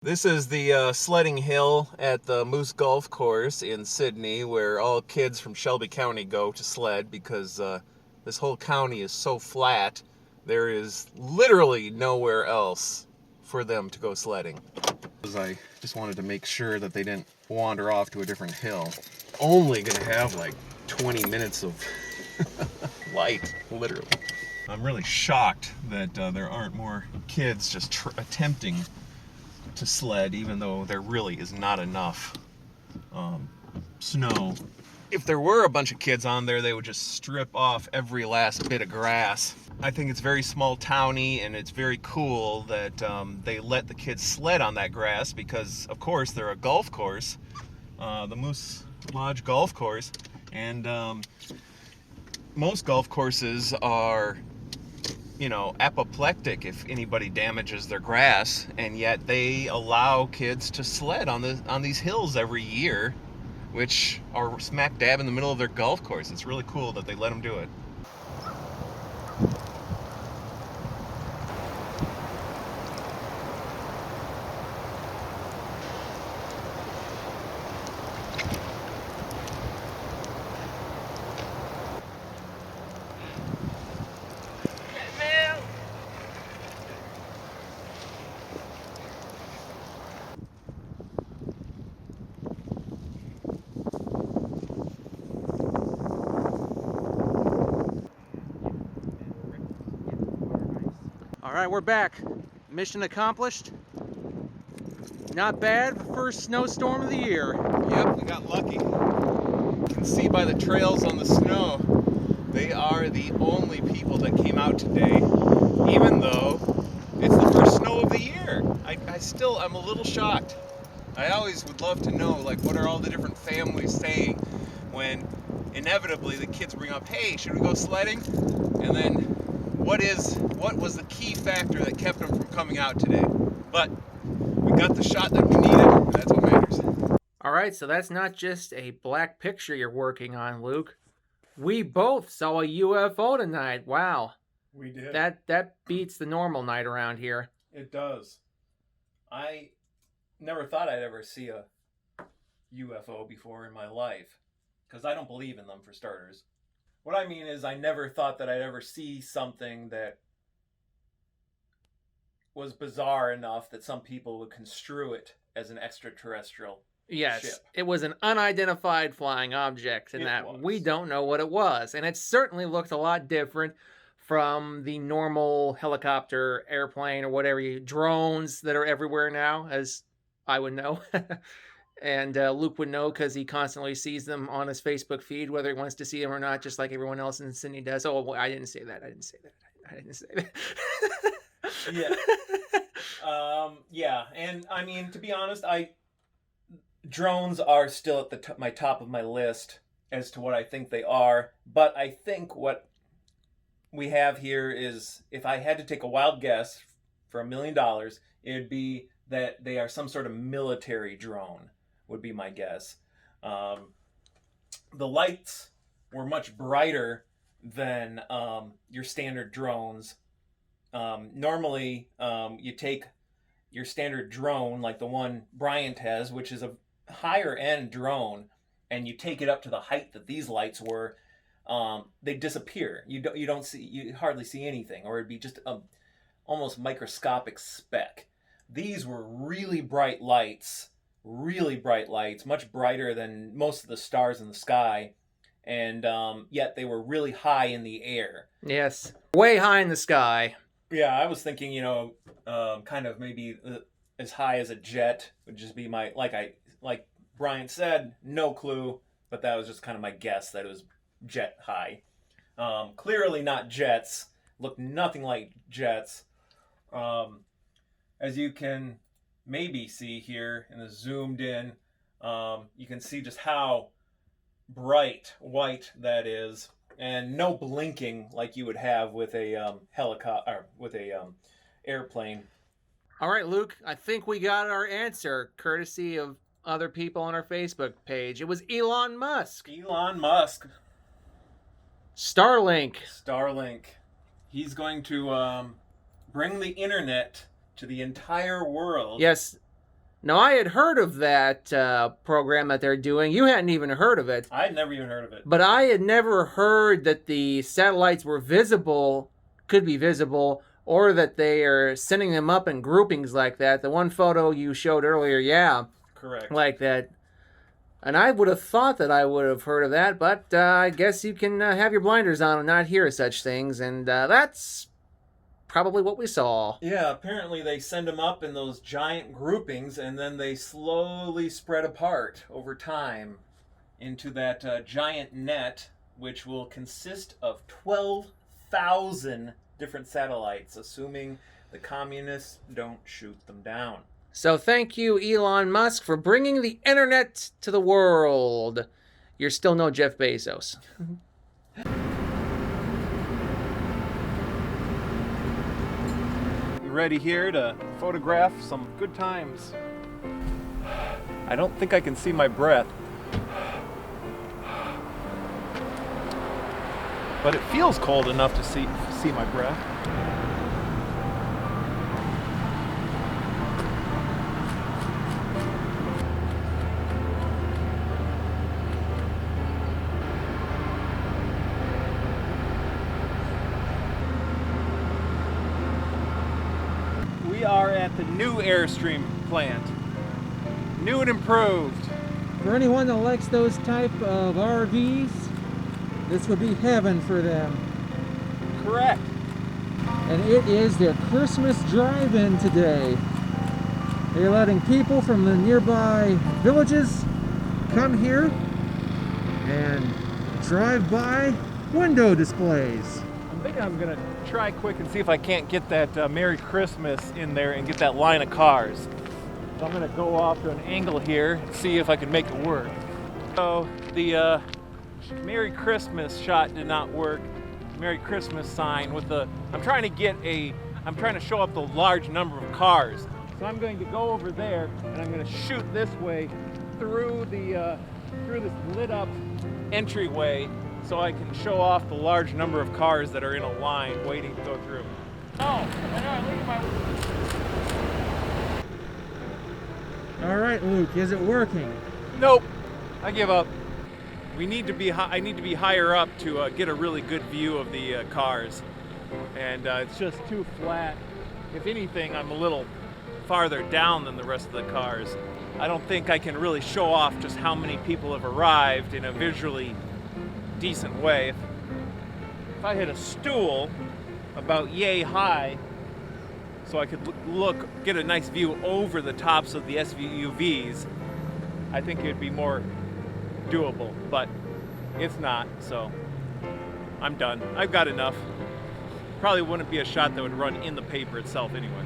This is the sledding hill at the Moose Golf Course in Sydney, where all kids from Shelby County go to sled because this whole county is so flat, there is literally nowhere else for them to go sledding. I just wanted to make sure that they didn't wander off to a different hill. Only gonna have like 20 minutes of light, literally. I'm really shocked that there aren't more kids just attempting to sled, even though there really is not enough snow. If there were a bunch of kids on there, they would just strip off every last bit of grass. I think it's very small towny, and it's very cool that they let the kids sled on that grass because, of course, they're a golf course, the Moose Lodge Golf Course, and most golf courses are, you know, apoplectic if anybody damages their grass, and yet they allow kids to sled on these hills every year, which are smack dab in the middle of their golf course. It's really cool that they let them do it. All right, we're back. Mission accomplished. Not bad. First snowstorm of the year. Yep, we got lucky. You can see by the trails on the snow, they are the only people that came out today, even though it's the first snow of the year. I'm a little shocked. I always would love to know, like, what are all the different families saying when inevitably the kids bring up, hey, should we go sledding? And then what was the key factor that kept them from coming out today? But we got the shot that we needed, and that's what matters. All right, so that's not just a black picture you're working on, Luke. We both saw a UFO tonight. Wow. We did. That beats the normal night around here. It does. I never thought I'd ever see a UFO before in my life, because I don't believe in them, for starters. What I mean is I never thought that I'd ever see something that was bizarre enough that some people would construe it as an extraterrestrial Yes, ship. it was an unidentified flying object, and we don't know what it was. And it certainly looked a lot different from the normal helicopter, airplane, or whatever, drones that are everywhere now, as I would know. And Luke would know because he constantly sees them on his Facebook feed, whether he wants to see them or not, just like everyone else in Sydney does. Oh, well, I didn't say that. I didn't say that. Yeah. Yeah. And I mean, to be honest, drones are still at my top of my list as to what I think they are. But I think what we have here is, if I had to take a wild guess for $1 million, it'd be that they are some sort of military drone, would be my guess. The lights were much brighter than your standard drones. Normally, you take your standard drone, like the one Bryant has, which is a higher end drone, and you take it up to the height that these lights were, they disappear. You hardly see anything, or it'd be just a almost microscopic speck. These were really bright lights, much brighter than most of the stars in the sky, and yet they were really high in the air. Yes, way high in the sky. Yeah, I was thinking, kind of maybe as high as a jet would just be my, like Brian said, no clue, but that was just kind of my guess that it was jet high. Clearly not jets, looked nothing like jets. As you can maybe see here in the zoomed in, you can see just how bright white that is. And no blinking like you would have with a helicopter, or with a airplane. All right, Luke, I think we got our answer, courtesy of other people on our Facebook page. It was Elon Musk. Elon Musk. Starlink. He's going to bring the internet to the entire world. Yes, Now, I had heard of that program that they're doing. You hadn't even heard of it. I had never even heard of it. But I had never heard that the satellites were visible, could be visible, or that they are sending them up in groupings like that. The one photo you showed earlier, yeah. Correct. Like that. And I would have thought that I would have heard of that, but I guess you can have your blinders on and not hear such things. And that's probably what we saw. Yeah, apparently they send them up in those giant groupings, and then they slowly spread apart over time into that giant net, which will consist of 12,000 different satellites, assuming the communists don't shoot them down. So thank you, Elon Musk, for bringing the internet to the world. You're still no Jeff Bezos. Ready here to photograph some good times. I don't think I can see my breath, but it feels cold enough to see my breath. We are at the new Airstream plant. New and improved. For anyone that likes those type of RVs, this would be heaven for them. Correct. And it is their Christmas drive-in today. They're letting people from the nearby villages come here and drive by window displays. I'm thinking I'm gonna try quick and see if I can't get that Merry Christmas in there and get that line of cars. So I'm gonna go off to an angle here and see if I can make it work. So the Merry Christmas shot did not work. Merry Christmas sign with the, I'm trying to show up the large number of cars. So I'm going to go over there and I'm gonna shoot this way through this lit up entryway, so I can show off the large number of cars that are in a line waiting to go through. Oh, I know, I'm leaving my... All right, Luke, is it working? Nope, I give up. I need to be higher up to get a really good view of the cars, and it's just too flat. If anything, I'm a little farther down than the rest of the cars. I don't think I can really show off just how many people have arrived in a visually decent way. If I had a stool about yay high, so I could get a nice view over the tops of the SUVs, I think it'd be more doable, but it's not, so I'm done. I've got enough. Probably wouldn't be a shot that would run in the paper itself anyway.